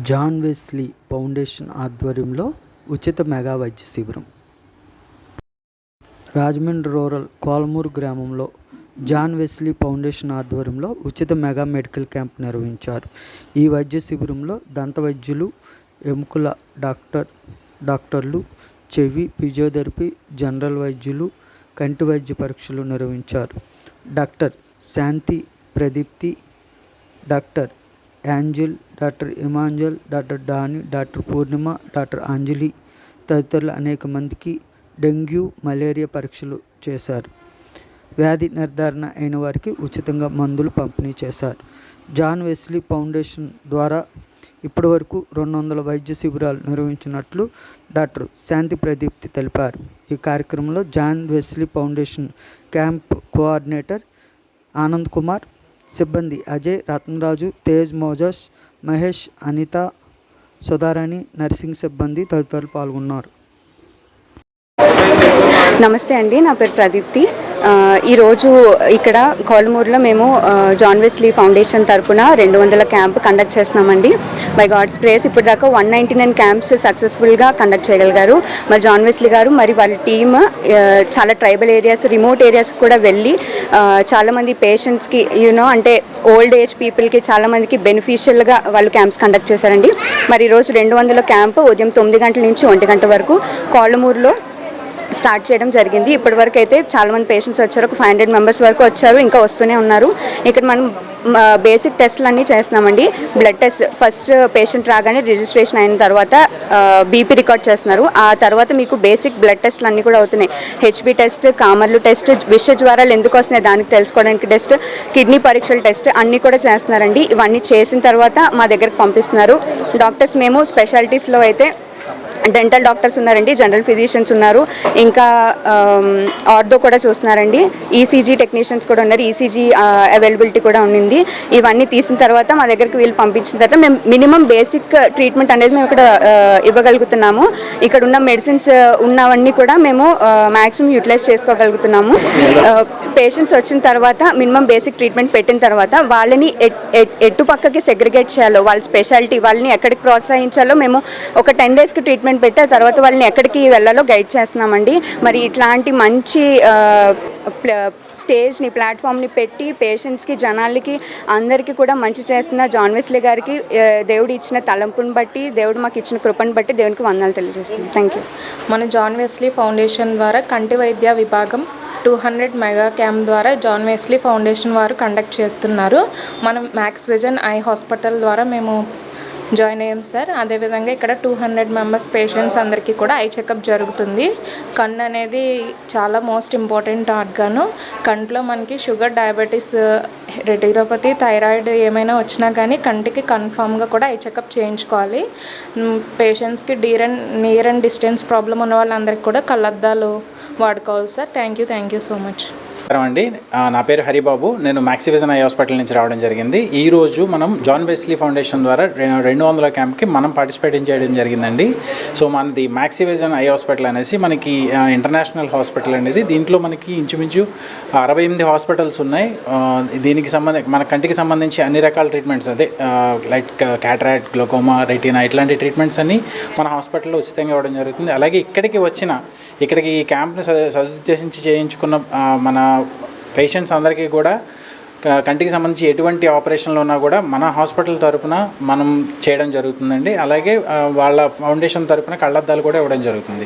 John Wesley foundation ఆధ్వర్యంలో ఉచిత mega వైద్య శిబిరం. రాజమండ్రి రూరల్ కోలమూరు గ్రామంలో జాన్ వెస్లీ ఫౌండేషన్ ఆధ్వర్యంలో ఉచిత మెగా మెడికల్ క్యాంప్ నిర్వహించారు. ఈ వైద్య శిబిరంలో దంత వైద్యులు, ఎముకల డాక్టర్లు, చెవి, ఫిజియోథెరపీ, జనరల్ వైద్యులు, కంటి వైద్య పరీక్షలు నిర్వహించారు. Doctor Shanti Pradeepthi, doctor Angel, doctor ఇమాంజల్, doctor Dani, doctor Purnima, doctor Anjali తదితరులు అనేక మందికి డెంగ్యూ, మలేరియా పరీక్షలు చేశారు. వ్యాధి నిర్ధారణ అయిన వారికి ఉచితంగా మందులు పంపిణీ చేశారు. జాన్ వెస్లీ ఫౌండేషన్ ద్వారా ఇప్పటివరకు 200 వైద్య శిబిరాలు నిర్వహించినట్లు డాక్టర్ శాంతి ప్రదీప్తి తెలిపారు. ఈ కార్యక్రమంలో John Wesley foundation camp coordinator Anand Kumar, సిబ్బంది అజయ్, రత్నరాజు, తేజ్, మోజస్, మహేష్, అనిత, సుధారాణి, నర్సింగ్ సిబ్బంది తదితరులు పాల్గొన్నారు. నమస్తే అండి, నా పేరు ప్రదీప్తి. ఈరోజు ఇక్కడ కోలమూరులో మేము జాన్ వెస్లీ ఫౌండేషన్ తరఫున 200 క్యాంప్ కండక్ట్ చేస్తున్నామండి. బై గాడ్స్ గ్రేస్ ఇప్పటిదాకా 199 క్యాంప్స్ సక్సెస్ఫుల్గా కండక్ట్ చేయగలిగారు. మరి జాన్ వెస్లీ గారు మరి వాళ్ళ టీమ్ చాలా ట్రైబల్ ఏరియాస్, రిమోట్ ఏరియాస్ కూడా వెళ్ళి చాలామంది పేషెంట్స్కి అంటే ఓల్డ్ ఏజ్ పీపుల్కి చాలామందికి బెనిఫిషియల్గా వాళ్ళు క్యాంప్స్ కండక్ట్ చేశారండి. మరి ఈరోజు 200 క్యాంపు ఉదయం 9 గంటల నుంచి 1 గంట వరకు కోలమూరులో స్టార్ట్ చేయడం జరిగింది. ఇప్పటివరకు అయితే చాలామంది పేషెంట్స్ వచ్చారు. ఒక 500 మెంబర్స్ వరకు వచ్చారు, ఇంకా వస్తూనే ఉన్నారు. ఇక్కడ మనం బేసిక్ టెస్ట్లు అన్నీ చేస్తున్నామండి. బ్లడ్ టెస్ట్ ఫస్ట్ పేషెంట్ రాగానే రిజిస్ట్రేషన్ అయిన తర్వాత బీపీ రికార్డ్ చేస్తున్నారు. ఆ తర్వాత మీకు బేసిక్ బ్లడ్ టెస్ట్లు అన్నీ కూడా అవుతున్నాయి. హెచ్బీ టెస్ట్, కామర్లు టెస్ట్, విష జ్వరాలు ఎందుకు వస్తున్నాయి దానికి తెలుసుకోవడానికి టెస్ట్, కిడ్నీ పరీక్షల టెస్ట్ అన్నీ కూడా చేస్తున్నారండి. ఇవన్నీ చేసిన తర్వాత మా దగ్గరకు పంపిస్తున్నారు. డాక్టర్స్ మేము స్పెషాలిటీస్లో అయితే డెంటల్ డాక్టర్స్ ఉన్నారండి, జనరల్ ఫిజిషియన్స్ ఉన్నారు, ఇంకా ఆర్థో కూడా చూస్తున్నారండి, ఈసీజీ టెక్నీషియన్స్ కూడా ఉన్నారు, ఈసీజీ అవైలబిలిటీ కూడా ఉండింది. ఇవన్నీ తీసిన తర్వాత మా దగ్గరికి వీళ్ళు పంపించిన తర్వాత మేము మినిమం బేసిక్ ట్రీట్మెంట్ అనేది మేము ఇక్కడ ఇవ్వగలుగుతున్నాము. ఇక్కడ ఉన్న మెడిసిన్స్ ఉన్నవన్నీ కూడా మేము మ్యాక్సిమం యూటిలైజ్ చేసుకోగలుగుతున్నాము. పేషెంట్స్ వచ్చిన తర్వాత మినిమం బేసిక్ ట్రీట్మెంట్ పెట్టిన తర్వాత వాళ్ళని ఎటు పక్కకి సెగ్రిగేట్ చేయాలో, వాళ్ళ స్పెషాలిటీ, వాళ్ళని ఎక్కడికి ప్రోత్సహించాలో మేము ఒక 10 డేస్కి ట్రీట్మెంట్ పెట్టి ఆ తర్వాత వాళ్ళని ఎక్కడికి వెళ్ళాలో గైడ్ చేస్తున్నామండి. మరి ఇట్లాంటి మంచి స్టేజ్ని, ప్లాట్ఫామ్ని పెట్టి పేషెంట్స్కి, జనాలకి అందరికీ కూడా మంచి చేస్తున్న జాన్ వెస్లీ గారికి దేవుడు ఇచ్చిన తలంపుని బట్టి, దేవుడు మాకు ఇచ్చిన కృపను బట్టి దేవునికి వందనాలు తెలియజేస్తున్నాం. Thank you. మన జాన్ వెస్లీ ఫౌండేషన్ ద్వారా కంటి వైద్య విభాగం 200 మెగా క్యాంప్ ద్వారా జాన్ వెస్లీ ఫౌండేషన్ వారు కండక్ట్ చేస్తున్నారు. మనం మ్యాక్స్ విజన్ ఐ హాస్పిటల్ ద్వారా మేము జాయిన్ అయ్యాం సార్. అదేవిధంగా ఇక్కడ 200 మెంబర్స్ పేషెంట్స్ అందరికీ కూడా ఐ చెకప్ జరుగుతుంది. కన్ను అనేది చాలా మోస్ట్ ఇంపార్టెంట్ ఆర్గాను. కంట్లో మనకి షుగర్, డయాబెటీస్, రెటినోపతి, థైరాయిడ్ ఏమైనా వచ్చినా కానీ కంటికి కన్ఫామ్గా కూడా ఐ చెకప్ చేయించుకోవాలి. పేషెంట్స్కి నియర్ అండ్ డిస్టెన్స్ ప్రాబ్లం ఉన్న వాళ్ళందరికీ కూడా కళ్ళద్దాలు వాడుకోవాలి sir. Thank you so much అండి. నా పేరు హరిబాబు. నేను మ్యాక్సివిజన్ ఐ హాస్పిటల్ నుంచి రావడం జరిగింది. ఈరోజు మనం జాన్ వెస్లీ ఫౌండేషన్ ద్వారా 200 క్యాంప్కి మనం పార్టిసిపేట్ చేయడం జరిగిందండి. సో మనది మ్యాక్సివిజన్ ఐ హాస్పిటల్ అనేసి మనకి ఇంటర్నేషనల్ హాస్పిటల్ అనేది. దీంట్లో మనకి ఇంచుమించు 68 హాస్పిటల్స్ ఉన్నాయి. దీనికి మన కంటికి సంబంధించి అన్ని రకాల ట్రీట్మెంట్స్, అదే లైక్ క్యాటరాక్ట్, గ్లోకోమా, రెటీనా ఇట్లాంటి ట్రీట్మెంట్స్ అన్నీ మన హాస్పిటల్లో ఉచితంగా ఇవ్వడం జరుగుతుంది. అలాగే ఇక్కడికి ఈ క్యాంప్ని సదుద్దేశించి చేయించుకున్న మన పేషెంట్స్ అందరికీ కూడా కంటికి సంబంధించి ఎటువంటి ఆపరేషన్లు ఉన్నా కూడా మన హాస్పిటల్ తరపున మనం చేయడం జరుగుతుందండి. అలాగే వాళ్ళ ఫౌండేషన్ తరపున కళ్ళద్దాలు కూడా ఇవ్వడం జరుగుతుంది.